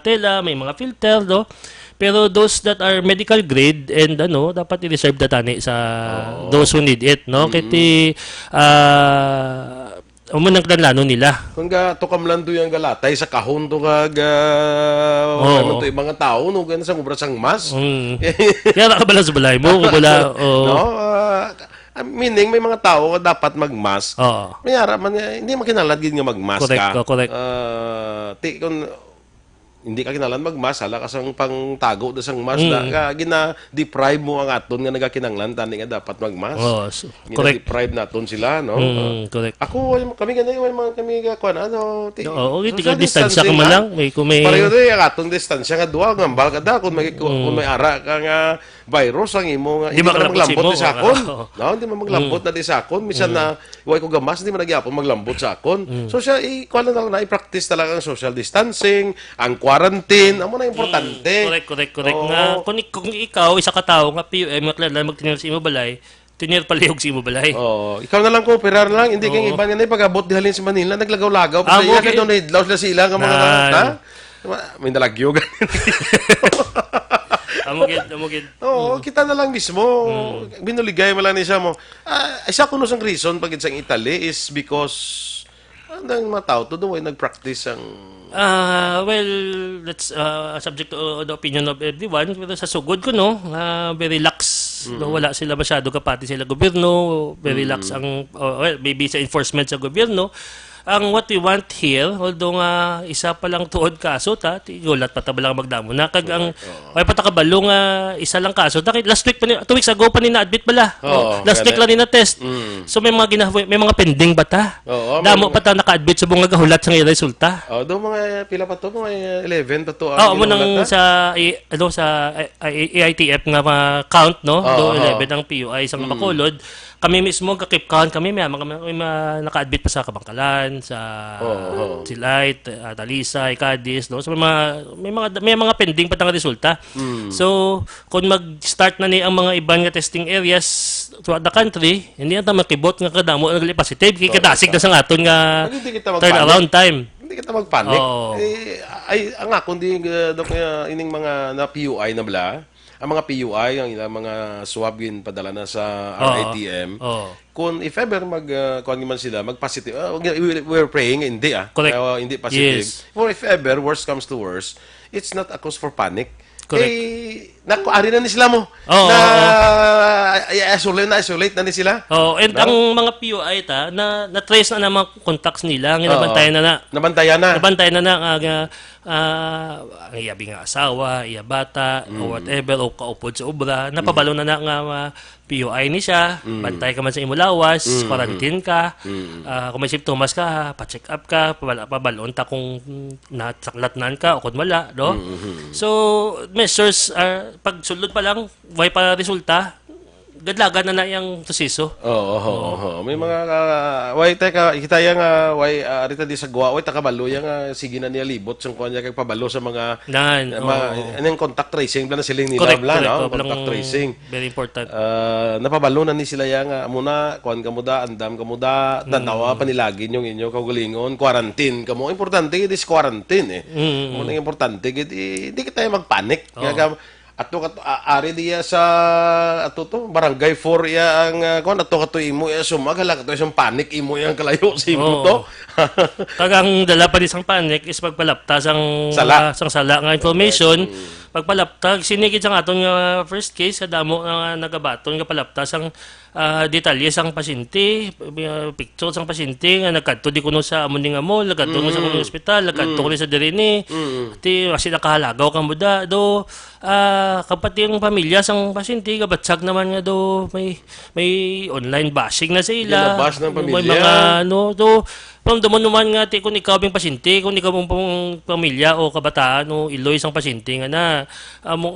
tela, may mga filter, no? Pero those that are medical grade and dapat i-reserve na tani sa those who need it, no? Kiti umunang planlano nila. Kung tukam lang doon yung galatay sa kahon to ano to yung mga tao no ganun sa ubra sang mas. Kaya ka bala sa balay mo, kung wala no? Meaning may mga tao nga dapat magmask. Mayara man hindi makinalad gid nga magmask ka. Correct. Kung hindi ka kinalan magmas, hala ka sang pangtago da sang mas da gina-deprive mo ang aton nga nagakinanglan tani nga dapat magmas. Correct. Deprive naton sila, no? Correct. Kami ganay kami kuan social distansya ka man lang, may pareho do yung atong distansya nga duwa ngambal ka da kung may ara ka nga virus ang imo nga hindi ka maglambot di sakon. No, hindi mo maglambot na di sakon. Minsan na way ko gamas hindi man nagyapon maglambot sakon. So siya kuan na i-practice talaga ang social distancing, ang quarantine, amo na importante. Correct. Nga, kung ikaw, isa ka tao, nga PUM, nga klala, magtinir sa imo balay, tinir palihog sa imo balay. Ikaw na lang ko, operar lang, hindi kang iba nga na pag-abot di halin sa Manila, naglagaw-lagaw, pa iya ka doon, nahidlaw sila sila, nga mga, may nalagyo, Amugid. Kita na lang mismo. Binuligay mo lang niya mo. Isa ko no sang reason pag sa Italy is because ang mga tao to doon ay nag-practice ang well, that's subject to the opinion of everyone. Pero sa sugod ko, no, very lax. No, wala sila masyado kapati sila gobyerno. Very lax ang, well, maybe sa enforcement sa gobyerno. Ang what we want here, although nga isa pa lang tuod kaso, gulat pa tabalang magdamo na. Kag ang, ay patakabalo nga isa lang kaso. Last week pa 2 weeks ago pa ni na-admit pala. Last week lang ni na-test. So may mga may mga pending bata. Damo pa ta naka-admit sa bunga gahulat sa ngayon resulta. Do mga pila pa to, mga 11 pa to. Mo nang sa AITF nga count, no? Do 11 ang PUI isang Bacolod. Kami mismo kakip count kami may naka-admit pa sa Kabangkalan, sa Silay, Talisay, Cadiz, no? So may mga pending pa tang resulta. So kung mag-start na ni ang mga ibang nga testing areas throughout the country, hindi na makibot nga kadamo ang positive kay kadasig na sa aton nga turnaround time. Hindi kita magpanik. Ang ako hindi ining mga na PUI na bala. Ang mga PUI, ang ilang mga swab yun padala na sa RITM. Kung if ever kung man sila mag-positive, we're praying hindi Correct. Hindi positive. Yes. For if ever worst comes to worst, it's not a cause for panic. Correct. Ari na ni sila mo. Na-isolate na ni sila. And ang mga PUI na-trace na mga contacts nila, nabantayan na ang iyabi nga asawa, iya bata, o whatever, o kaupod sa obra, napabalo na nga PUI ni siya, bantay ka man sa imo lawas, quarantine ka, kung may symptoms ka, pa-check up ka, pabalon ta kung nasaklatnan ka o kung wala, no? So, measures pag sulod pa lang, way pa resulta, gadlagan na yung proseso. May mga way kita yang way arita di sa gwa way takabalo yang sige na niya libot sung kunya kay pabalo sa mga anong contact tracing plan na siling nila no? Contact tracing. Very important. Napabalo na ni sila yang muna kuan kamuda andam kamuda tanawa pa nilagin yung inyo kaugalingon quarantine kamo importante it is quarantine Muna importante hindi kita magpanik ari diya sa barangay 4 ya ang kon imo ya sumagala kato isang panic imo yang kalayo sa imo to. Kagang dala pa isang panic is pagpalapta sang sala nga information. Pagpalaptag sinigid sang aton nga first case sa damo nga nagabaton nga palapta sang detalye sang pasyente, picture sang pasyente nga nagkadto di kuno sa amon nga mall, nagkadto sa kuno ospital, nagkadto kuno sa dirini. Ti kasi nakahalagaw kang muda do kapati ang pamilya sang pasyente gabatsag naman nga do may online bashing na sa ila. Bash ng pamilya. May mga do Pamdamon naman nga ti kung ikaw bing pasyente, kung ikaw bang pamilya o kabataan o iloy sang pasyente nga na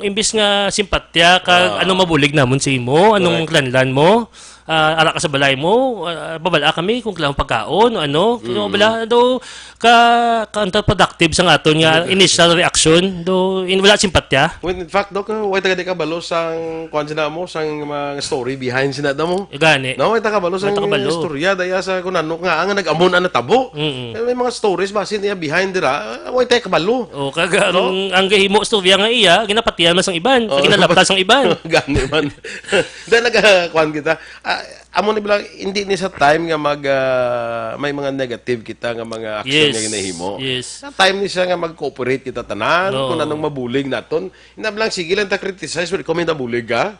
imbis nga simpatya kag ano mabulig namon sa imo, anong klanlan mo, ara ka sa balay mo, babala kami kung kailangan pagkaon o ano. Kung bala do counterproductive sa aton nga initial reaction do wala simpatya. When in fact, Dok, way taga di ka balo sang kuan sina mo, sang mga story behind sina mo. Gani. No, way taga balo sang istorya daya sa kunano nga ang nag-amon na tabo. May mga stories basin niya behind dira, way taga kabalo. O kaga ang gahimo storya nga iya, ginapatiyan man sang iban, ginalaptas sang iban. Gani man. Dahil nag-kuhan kita. Amo ni bilang, hindi ni sa time nga may mga negative kita nga mga action nga ginahimo. Yes. Sa time ni siya nga mag-cooperate kita tanan, kung anong mabulig naton. Hindi bilang, sige lang ta criticize, pero kung may nabulig ka,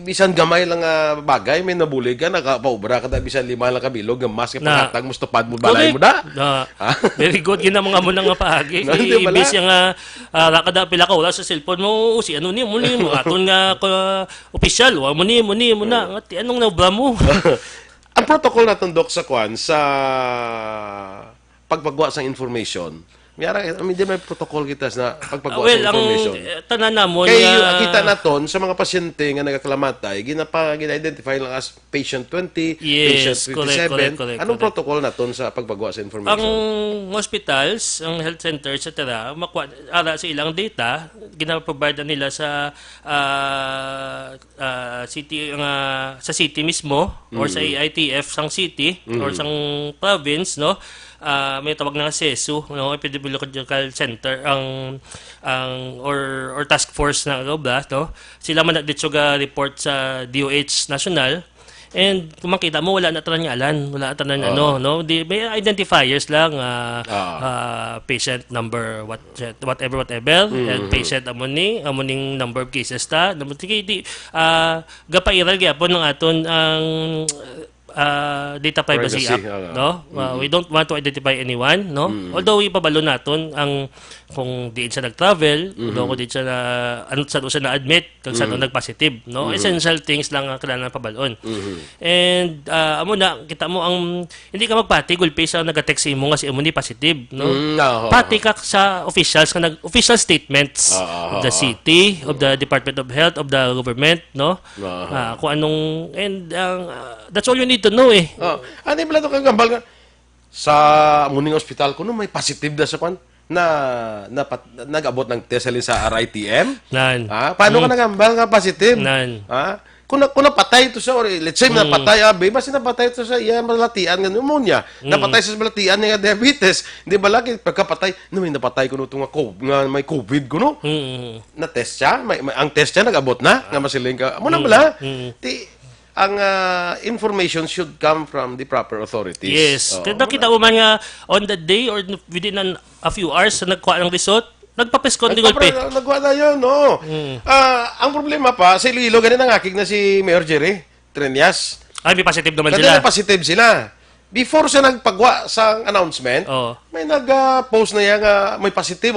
bisan gamay lang bagay, may nabulig ka, nakapaubra ka, bisan 5 lang kabilog, nga mas kapaghatag mo, stupad mo, balay mo da. Very good, ginamang mo nang nga paagi. Ibis yung rakada pila ka, wala sa cellphone mo, si ano ni, muli mo, aton nga official, wala mo ni, na, anong naubra mo? Ang protocol natin, Dok, sa kwan, sa pagpagawa sa information, di may protocol kita na pagpagawa sa information. Ang tanan namon Kaya kita naton sa mga pasyente nga nagakalamatay, gina-identify lang as patient 20, patient 57. Correct. Anong protocol naton sa pagpagawa sa information? Ang hospitals, ang health centers, etc., ara sa ilang data, ginaprovide nila sa city sa city mismo or sa AITF sang city or sang province, no? May tawag na CESU, no, Epidemiological Center or task force na gobla, no. Sila man nagditso ga report sa DOH national. And kung makita mo, wala na tanan ngalan, wala na tanan no. May identifiers lang, patient number, whatever, and patient amoning number of cases ta. Gapairal gyapon ng aton ang data privacy act, no? We don't want to identify anyone, no? Although ipabalo naton ang kung diin siya nag-travel, kung diin siya saan na admit, kung saan nag-positive, no? Essential things lang ang kailangan pabalon. And amo na kita mo ang hindi ka magpati gulpi sa nag-text mo nga si imo ni positive, no? Pati ka sa officials official statements of the city, of the Department of Health, of the government, no? Kung anong and that's all you need to know eh. Ano yung pala ito kang gambal nga? Sa muning hospital ko, may positive na sa kwan nag-abot ng test alin sa RITM. Paano ka nagambal nga positive? Kung napatay ito siya, or let's say napatay, basta napatay ito siya, yan malatian nga pneumonia. Napatay sa malatian nga diabetes. Hindi ba lagi, pagkapatay, may napatay ko nito nga may COVID ko, no? Na-test siya, ang test siya nag-abot na, nga masiling ka. Muna bala, ang information should come from the proper authorities. Yes. Nakita mo man nga on the day or within a few hours na nagkuha ng result, nagpapiskon di gulpi. Nagkuha na yun, no. Ang problema pa, sa Iloilo, ganun ang akig na si Mayor Jerry Trinas. May positive naman sila. Ganun positive sila. Before siya nagpagwa sa announcement, may nag-post na yan may positive.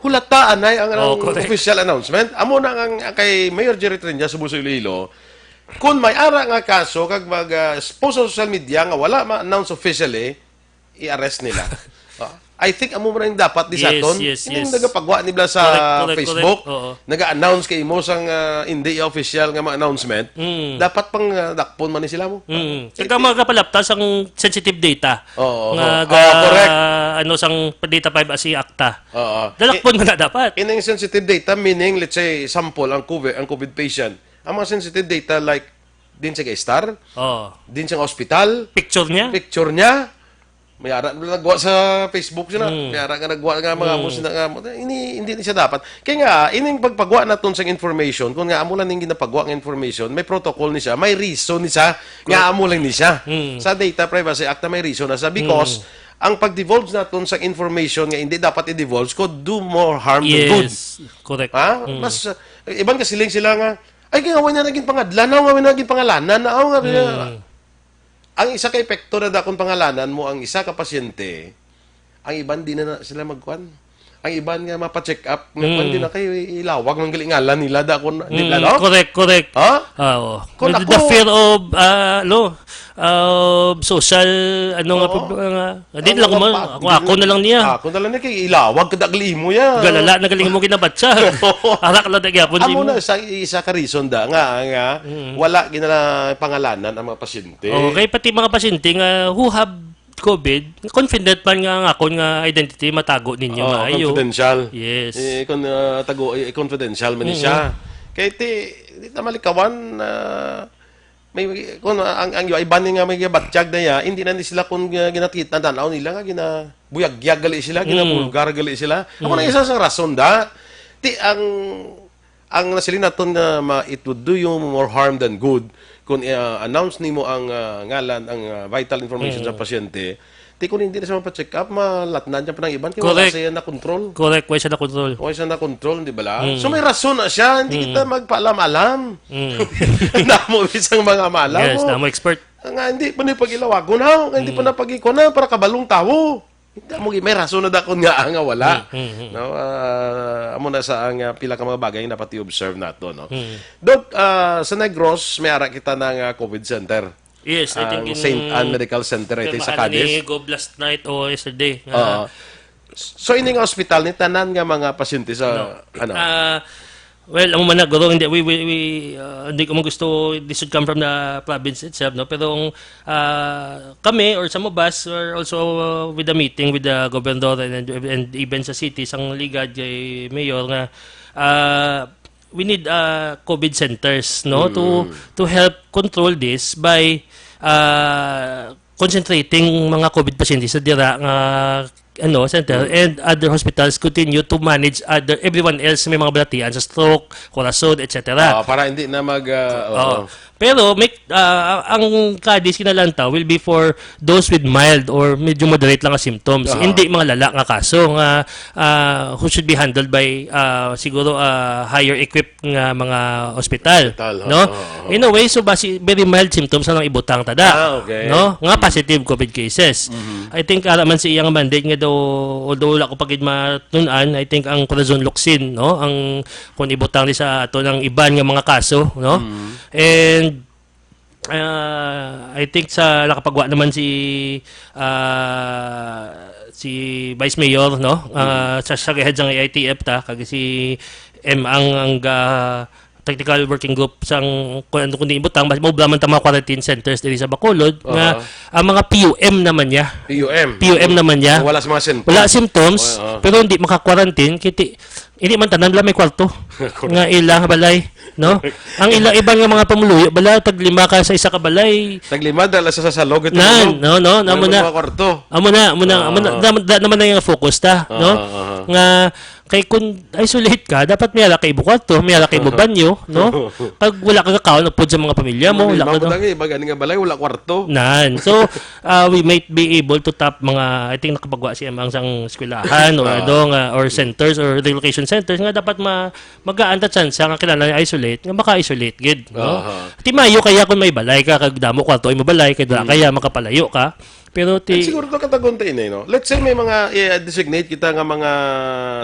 Hulataan na ang official announcement. Amo na ang kay Mayor Jerry Trinas sa Buso Iloilo, kung may ara nga kaso kag post sa social media nga wala ma-announce officially, i-arrest nila. I think amo man yung dapat di sa aton. Yung nagapagwa nila sa Facebook, naga-announce kay mo sang hindi official nga ma-announcement, dapat pang dakpon man ni sila mo. Kaya magapalaptas ang sensitive data. Correct. Sang data privacy acta. Dalakpon man na dapat. Ining sensitive data meaning let's say sample ang COVID patient. Ang mga sensitive data like din sa star, din sa hospital, picture niya, may ara nagwa sa Facebook sila, may ara nga nagwa nga mga amo sila hindi siya dapat. Kaya nga ining pagpagwa naton sa information, kung nga amo lang ning ginapagwa nga information, may protocol ni siya, may reason ni siya, nga amo lang ni siya. Sa Data Privacy Act may reason na sa because ang pag-divulge naton sa information nga hindi dapat i-divulge could do more harm than good. Correct. Mas iban kasi sila nga ay, kaya na naging pangadlan, naging pangalanan, ang isa ka epekto na dakong pangalanan mo, ang isa ka pasyente, ang iban di na sila magkuhan. ang iban nga mapacheck up, hindi na kayo ilawag ng galingalan nila da kun nila, no? Correct. Ha? Oo. Kung The ako- fear of social hindi lang ako na lang niya. Ako na lang niya kay ilawag kadagli mo ya. Galala na galing mo ginabatsa. Arak lang nagyapon Amo na isa ka reason da nga wala ginala pangalanan ang mga pasyente. Okay, pati mga pasyente nga who have COVID, confident man nga akon nga identity matago ninyo maayo. Confidential. Yes. Confidential man siya. Kaya di na malikawan may kung ang iban nga may batjag na ya, hindi na ni sila kung ginakita tanaw nila nga buyag-yag gali sila, ginabulgar gali sila. Ako na isa sa rason da. Ang nasilin naton nga it would do you more harm than good kung announce nimo ang ngalan, ang vital information sa pasyente. Kung hindi na siya mapacheck up, malatnan niya pa ng iban. Kaya wala Correct. siya na control. Correct, way siya na control. Okay siya na control, di ba lang? So may rason na siya, hindi kita magpaalam-alam. Namo isang mga maalam Yes, mo. na mo expert. Nga hindi pa na pag-ilawagon ha, nga hindi pa na pag-ikon na para kabalong tao. Hindi mo may rason na dakon nga wala. No, amo na sa ang pila ka mga bagay na pati observe nato, no. Dot sa Negros may ara kita ng COVID center. Yes, I Ang think St. Anne Medical Center ito sa Maalam Cadiz. ni Go last night o yesterday. So ining hospital ni tanan nga mga pasyente sa Well, ang man naguro hindi we hindi ko man gusto this should come from the province itself, no, pero kami or some of us are also with the meeting with the governor and even sa city sang ligad kay mayor nga we need COVID centers, no, to help control this by concentrating mga COVID patients sa dira nga center and other hospitals continue to manage everyone else may mga balatian sa stroke, corazon, etc. para hindi na Pero ang Cadiz Kinalanta will be for those with mild or medyo moderate lang nga symptoms. Hindi mga lala nga kaso nga who should be handled by siguro higher equipped nga mga hospital, no? In a way, so very mild symptoms na lang ibutang tada. Okay. No? Nga positive COVID cases. I think man si iyang mandate nga daw although wala ko pagid matunan, I think ang corazon luxin, no? Ang kung ibutang ni sa ato ng iban nga mga kaso, no? And I think sa nakapagwa naman si Vice Mayor, no, sa head ng AITF ta kag si ang technical working group sang kundi ibutang mo blaman ta mga quarantine centers diri sa Bacolod nga ang mga PUM naman niya. PUM naman niya. Wala sa mga symptoms. Wala symptoms pero hindi maka-quarantine kiti hindi man tanan lang may kwarto nga ilang balay, no? Ang ilang ibang nga mga pamuluyo bala tag lima ka sa isa ka balay. Taglima dala sa salog ito. No, amo na. Amo na naman na yung focus ta, no? Nga kay kung isolate ka, dapat may ala kay bukwarto, may ala kay banyo, no? Pag wala ka kakaon upod sa mga pamilya mo, wala ka lagi iba gani nga balay wala kwarto. nan. So, we might be able to tap mga I think nakapagwa siya ang sang eskwelahan or or centers or relocation centers nga dapat magaan ta chance nga kinahanglan isolate nga maka-isolate gid, no? Ti mayo kaya kung may balay ka kag damo kwarto ay mo balay kay dala kaya makapalayo ka. Pero siguro to kataguntain no. Let's say may mga designate kita nga mga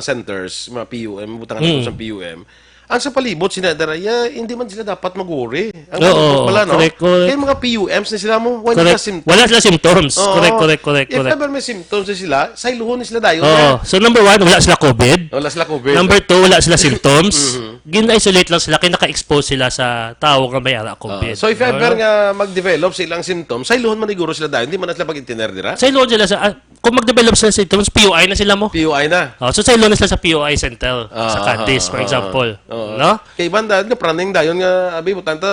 centers, mga PUM, butang nato sa PUM. Ang sa palibot sinadaraya, hindi man sila dapat mag-worry. Ang pala, no? Correct. Kaya mga PUMs na sila mo, wala symptoms. Wala sila symptoms. Correct. If ever may symptoms na sila, sailuhon na sila dayon. So number 1, wala sila COVID. Wala sila COVID. Number 2, wala sila symptoms. Gina-isolate lang sila, kaya naka-expose sila sa tao nga may ara COVID. So if ever nga mag-develop silang symptoms, sailuhon man iguro sila dayon, hindi man na sila pag-intiner dira. Sa ilon sila sa kung mag-develop sila sa symptoms, POI na sila mo. PUI na. So sa ilon na sila sa POI center sa Cadiz, for example. No? Kay banda nga praning dayon nga abi butanta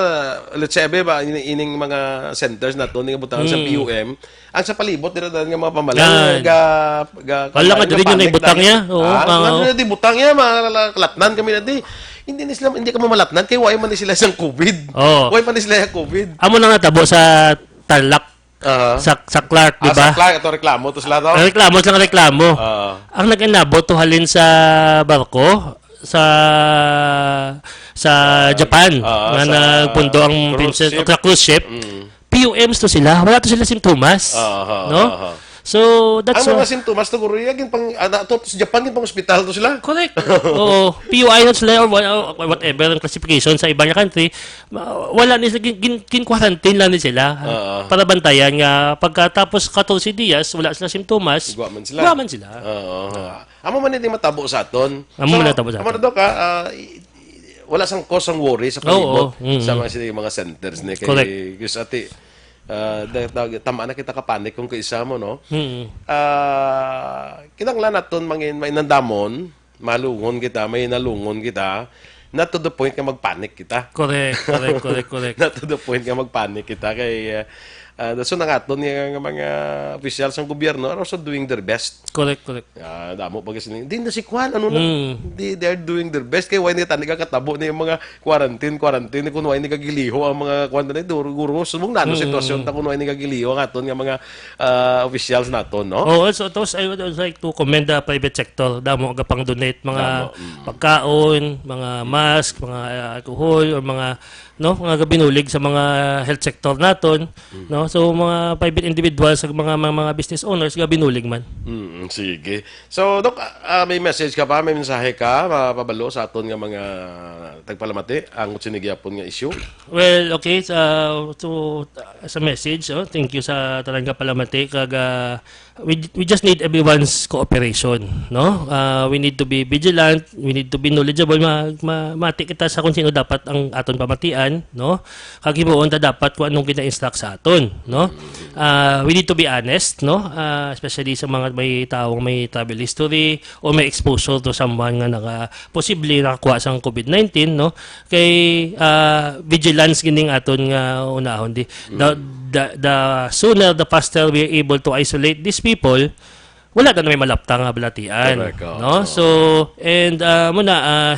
let's say abi ba ining mga centers na to nga butangan sa PUM ang sa palibot dira dayon nga mga pamalan wala ka diri yung ibutang niya. Oo, di butang niya makalapnan kami na di. Hindi ka mamalapnan kay why man ni sila sang COVID. Why man ni sila yung COVID. Amo na nga tabo sa Tarlac. Sa Clark, di ba? Sa Clark, ito reklamo to sila to. Reklamo. Ang nag-inabot to halin sa barko sa Japan nga nagpundo ang Princess o cruise ship. PUMs to sila. Wala to sila simptomas. No? So, that's Ang mga simptomas, siguro, yung pang, sa Japan, yung pang hospital to sila. correct. Oo. PUI na sila or whatever ang classification sa ibang country, wala ni quarantine lang ni sila para bantayan nga pagkatapos 14 dias wala sila simptomas. Guwaman sila. Guwaman sila. Oo. Amo man hindi matabo sa aton. Amo man natabo sa aton. Amo do ka, wala sang cause ang worry sa palibot Oo. sa mga sila mga centers ni kay Correct. ati tama na kita ka panic kung kaisa mo no. Kinanglan naton mangin may nandamon, malungon kita, may nalungon kita. Not to the point nga magpanic kita. Correct. Not to the point nga magpanic kita kay so nangaton yung mga officials ng gobyerno are also doing their best. Correct. Damo pag hindi na si Kwan ano na they are doing their best kay why ni tani ka katabo ni yung mga quarantine kung why ni kagiliho ang mga kwan na guro sumong nano sitwasyon ta kung why ni kagiliho ang aton nga mga officials naton no. Oh, also I would also like to commend the private sector. Damo ga pang donate mga pagkaon, mga mask, mga alcohol or mga mga binulig sa mga health sector naton, no? So mga private individuals sa mga business owners ga binulig man. Sige. So Dok, may message ka pa, may mensahe ka mapabalo sa aton nga mga tagpalamati ang sinigyapon nga issue? Well, okay, sa message, thank you sa talaga palamati kaga we just need everyone's cooperation, no? We need to be vigilant, we need to be knowledgeable, mati kita sa kung sino dapat ang aton pamatian, no? Kagibuon ta dapat kung anong gina-instruct sa aton, no? We need to be honest, no? Especially sa mga may taong may travel history o may exposure to someone nga posible nakakuha sa COVID-19, no? Kay vigilance gining aton nga unahon di. The sooner the faster we are able to isolate these people, wala na may malapta nga balatian. Correct, no? So, and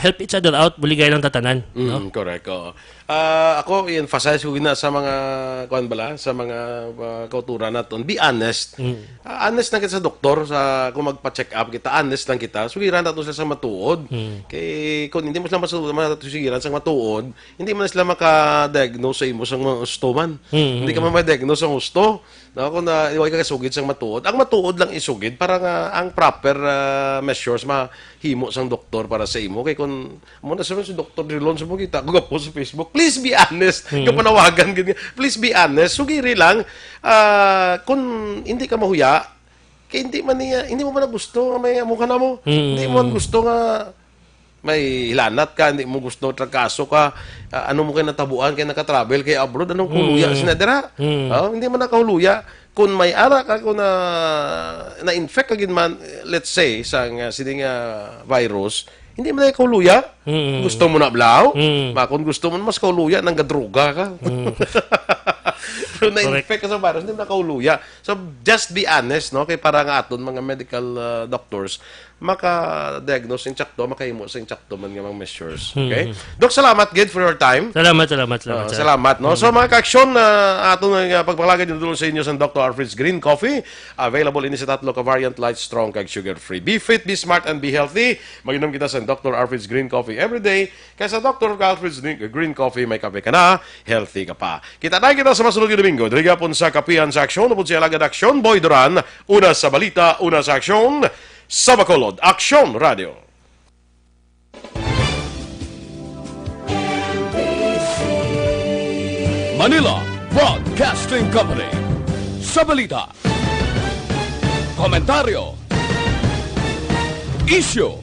help each other out, buligay lang tatanan. No? Correct. Ako i-emphasize ko gina sa mga sa mga kauturan naton, be honest. Honest lang kita sa doktor sa kung magpa-check up kita, honest lang kita. Sugiran nato sila sa matuod. Kay kung hindi mo sila masugiran sa matuod, hindi mo na sila maka-diagnose sa imo sang gusto man. Hindi ka ma-diagnose ang gusto. No, kung iway ka kasugid sang matuod, ang matuod lang isugid para nga ang proper measures mahimo sang doktor para sa imo. Kay kung mo na si Dr. Drilon sa mo kita, ko po sa Facebook, please be honest. Yung panawagan ganyan. Please be honest. Sugiri lang kung hindi ka mahuya, kay hindi mo man gusto nga may mukha na mo. Hindi mo man gusto nga may hilanat ka, hindi mo gusto trangkaso ka, ano mo kayo natabuan, kayo nakatravel, kayo abroad, anong kuluya sinadira? Hindi mo nakahuluya. Kung may ara ka, kung na-infect ka man, let's say, sa sining virus, hindi mo na kahuluya. Gusto mo na blaw? Kung gusto mo mas kahuluya, nang gadruga ka. Pero na-infect ka sa virus, hindi mo na kahuluya. So, just be honest, no? Kaya para nga aton, mga medical doctors, maka-diagnose yung tsakto, makahimo sa yung tsakto man nga mga measures. Okay? Dok, salamat, Gid, for your time. Salamat. No? So, mga ka-aksyon na aton nga pagpalagay nyo sa inyo sa Dr. Alfred's Green Coffee. Available ini sa tatlo ka variant, light, strong, kag sugar-free. Be fit, be smart, and be healthy. Mag-inom kita sa Dr. Alfred's Green Coffee every day. Kaya sa Dr. Alfred's Green Coffee, may kape ka na, healthy ka pa. Kita sa masunod yung Domingo. Diriga po sa Kapihan sa Aksyon. Upod siya lagad Aksyon. Boy Duran. Una sa balita, una sa Aksyon. Sa Bacolod, Aksyon Radio. Manila Broadcasting Company. Sa balita, komentaryo, issue,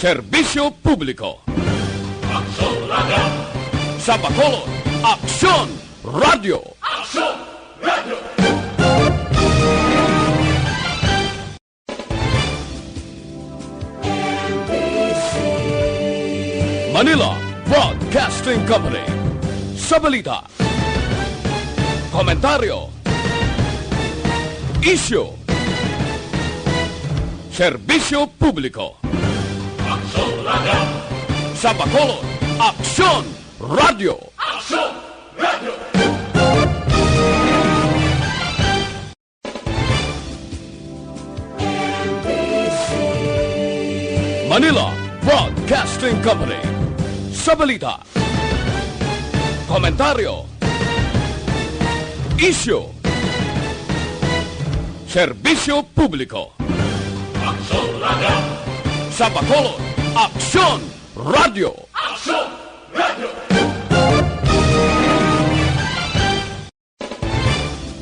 serbisyo publiko. Aksyon Radio. Sa Bacolod, Aksyon Radio. Aksyon Radio. Manila Broadcasting Company. Sa balita, komentaryo, issue, serbisyo publiko. Aksyon Radio. Sa Bacolod, Aksyon Radio. Aksyon Radio. Manila Broadcasting Company. Sa balita, komentaryo, issue, Serbisyo Publiko. Sa Bacolod, Aksyon Radio.